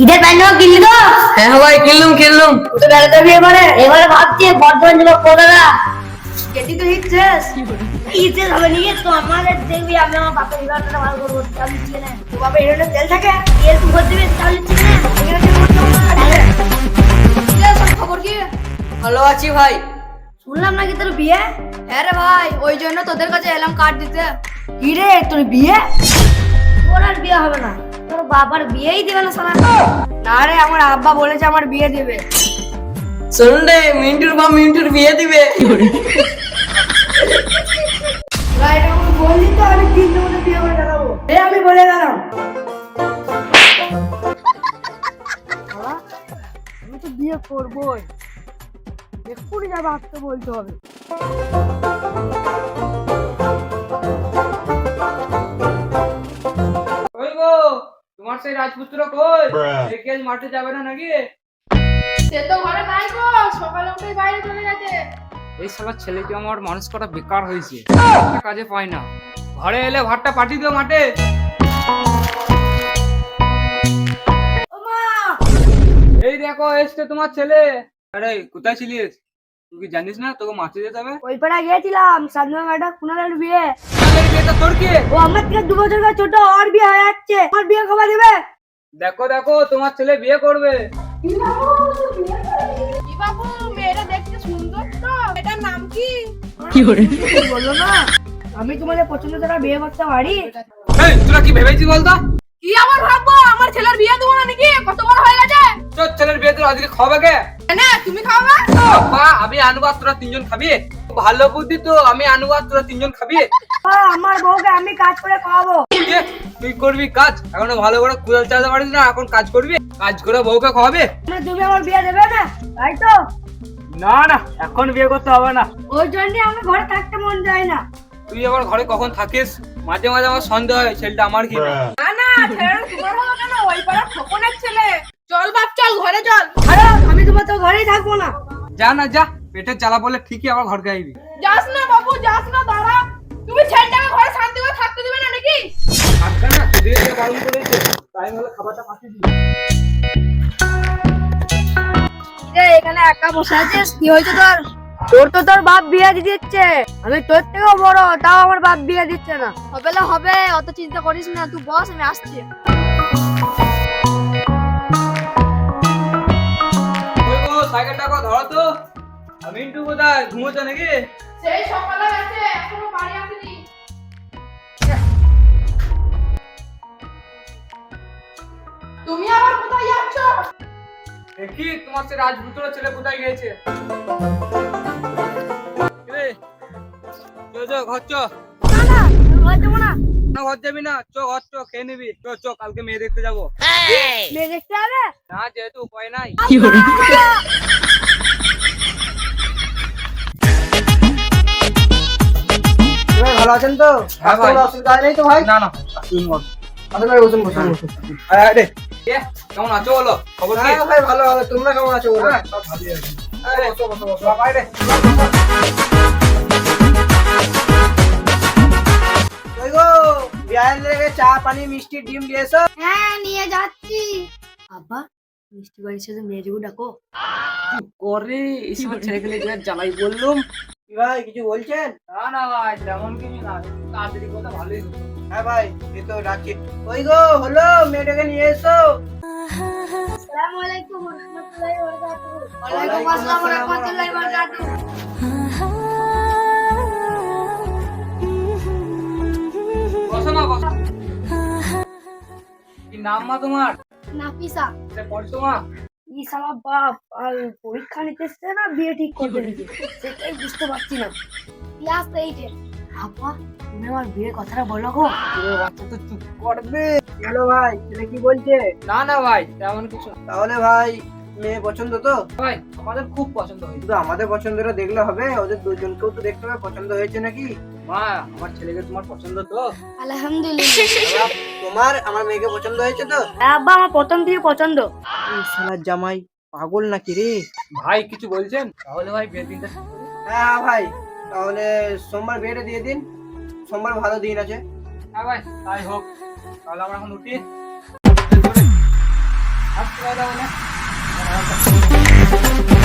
ঈদের প্যান্ট কিনলি তো? হ্যাঁ ভাই কিনলুম। তো বেড়াতে যাবি এবারে ভাবছি বর্ধমান যাবো কলকাতা। কেটি তো হিটছিস ইচ্ছে হবে নিয়ে তো আমাদের দেখবি আমি আমার বাপের হিরোটা ভালো করবো চালু ছিল না তো বাপের হিরোটা তেল থাকে তেল তুই করে দিবি চালু ছিল না খবর কি? ভালো আছি ভাই। শুনলাম নাকি তোর বিয়ে? হ্যাঁ রে ভাই, ওই জন্য তোদের কাছে এলাম কার্ড দিতে। কি রে তোর বিয়ে? তোর আর বিয়ে হবে না, তোর বাবার বিয়েই দিবে না সারা। না রে, আমার আব্বা বলেছে আমার বিয়ে দেবে। শুনুন রে, মিন্টুর বাপ মিন্টুর বিয়ে দিবে। ভাই এটা কোনো বললি তো আমি 3 দিনের মধ্যে বিয়ে করে দেখাবো। আমি বলে গেলাম। বাবা আমি তো বিয়ে করবোই, এক্ষুনি যাবো আসতে বলতে হবে। ওই গো, তোমার সেই রাজপুত্র কই? সে কি আজ মাঠে যাবে না নাকি? সে তো ঘরে নাই গো, সকালে উঠে বাইরে চলে গেছে। এই শালা ছেলেকে আমার মানুষ করা বেকার হয়েছে, একটা কাজে পাই না। ঘরে এলে ভাতটা পাঠিয়ে দিও মাঠে। ও মা, এই দেখো এসছে তোমার ছেলে। আরে কোথায় ছিলিস? তুই কি জানিস না তোকে মাঠে যেতে হবে? ওই পাড়া গিয়েছিলাম, সাধনা ম্যাডাম কুনালের বিয়ে। এই বিয়েটা তোর কি? ও আমার থেকে 2 বছর ছোট, ওর বিয়ে হয়ে যাচ্ছে, আমার বিয়ে কবে দেবে? দেখো দেখো তোমার ছেলে বিয়ে করবে। কি বাবু, মেয়েটা দেখতে সুন্দর তো, এটার নাম কি? বললো না আমি তোমাদের পছন্দ ছাড়া বিয়ে করতে পারি? এই তোরা কি ভেবেছিস বলতো? কি আবার ভাববো, আমার ছেলের বিয়ে দেবো না নাকি? কত বড় হয়ে গেছে। তোর ছেলের বিয়ে তোর আজকে খাবে কে? না তুমি খাওয়া। বাবা আমি আনবো আর তোরা 3 জন খাবি? ভালো বুদ্ধি তো, আমি আনবো আর তোরা 3 জন খাবি। আমার বউকে আমি কাজ করে খাওয়াবো। এ, তুই করবি কাজ? এখনো ভালো করে কুড়াল চালাতে পারিস না, এখন কাজ করবি? কাজ করে বউকে খাওয়াবে? মানে তুমি আমার বিয়ে দেবে না, তাই তো? না না, এখন বিয়ে করতে হবে না। ওই জন্য আমার ঘরে থাকতে মন যায় না। তুই আবার ঘরে কখন থাকিস? মাঝে মাঝে আমার সন্দেহ হয় ছেলেটা আমার কি না। না না, ছেলেটা তোমার হলো কেন? ওই পাড়া খোকনের ছেলে। চল বাপ চল, ঘরে চল। আরে আমি তোমার তো ঘরেই থাকবো না। যা না যা, পেটের জ্বালা বলে ঠিকই আবার ঘর গাইবি। যাস না বাবু, যাস না, দাঁড়া। তুমি ছেলেটাকে ঘরে শান্তি করে থাকতে দিবে না নাকি? থাকবে না, সেদিকে যে বারণ করেছে, তাই হলে খাবারটা পাঠিয়ে দিবি। এখানে একা বসে আছিস, কি হয়েছে তোর? তোর তো তোর বাপ বিয়ে দিয়ে দিচ্ছে, আমি তোর থেকেও বড়, তাও আমার বাপ বিয়ে দিচ্ছে না। হবে না হবে, অত চিন্তা করিস না, তুই বস, আমি আসছি। ওই গো, সাইকেলটা কো ধরো তো। আর মিন্টু কোথায়, ঘুমোচ্ছে নাকি? সেই সকালে গেছে, এখনো বাড়ি আসেনি। তুমি আবার কোথায় যাচ্ছ? দেখি তোমার সে রাজপুত্র ছেলে কোথায় গিয়েছে। এ, চো ঘর চো। না না ঘর যাবো না। না ঘর যাবি না, চো ঘর চো, খেয়ে নিবি। চো কালকে মেয়ে দেখতে যাবো। মেয়ে দেখতে হবে? না যেহেতু উপায় নাই। ভালো আছেন তো? হ্যাঁ ভাই। কোনো অসুবিধা নেই তো ভাই? না না, আসুন বল। আসুন ভাই, বসুন। রে কে কেমন আছো বলো, খবর কি? হ্যাঁ ভাই ভালো। তোমরা কেমন আছো বলো? হ্যাঁ, সব ভালোই আছে। বসো। বাবাই রে। ওই গো, বিয়ের লেগে চা পানি মিষ্টি ডিম নিয়ে এসো। হ্যাঁ নিয়ে যাচ্ছি। আব্বা মিষ্টি বাড়ির সাথে মেয়েটিকে ডাকো। করে এইসব ছেলেগুলো জ্বালাই বললুম। কি ভাই কিছু বলছেন? না না ভাই, তেমন কিছু না, তাড়াতাড়ি কথা ভালোই হতো। হ্যাঁ ভাই এই তো ডাকছি। ওই গো হলো, মেয়েটাকে নিয়ে এসো। আসসালামু আলাইকুম ওয়া রাহমাতুল্লাহি ওয়া বারাকাতুহু। ওয়ালাইকুম আসসালাম ওয়া রাহমাতুল্লাহি ওয়া বারাকাতুহু। বসো মা বসো। কি নাম মা তোমার? নাফিসা। সে পড়ছো মা? ই শালা বাপ আর পরীক্ষা নিতে এসছে না বিয়ে ঠিক করতে দিতে, সেটাই বুঝতে পারছি না। ক্লাস 8-এ। আব্বা তুমি আমার বিয়ের কথাটা বলো গো। পুরো বাচ্চা তো চুপ করবে। হ্যালো ভাই, ছেলে কি বলছে? না না ভাই, তেমন কিছু না। তাহলে ভাই মেয়ে পছন্দ তো? ভাই আমাদের খুব পছন্দ হয়েছে। শুধু আমাদের পছন্দটা দেখলে হবে, ওদের দুজনকেও তো দেখতে হবে পছন্দ হয়েছে নাকি। মা আমার ছেলেকে তোমার পছন্দ তো? আলহামদুলিল্লাহ। তোমার আমার মেয়েকে পছন্দ হয়েছে তো? আব্বা আমার প্রথম থেকে পছন্দ। এই শালার জামাই পাগল নাকি রে? ভাই কিছু বলছেন? তাহলে ভাই বিয়ের দিনটা ঠিক করুন। হ্যাঁ ভাই, তাহলে সোমবার বিয়েটা দিয়ে দিন। সোমবার ভালো দিন আছে। হ্যাঁ ভাই তাই হোক, তাহলে আমরা এখন উঠি। আচ্ছা চল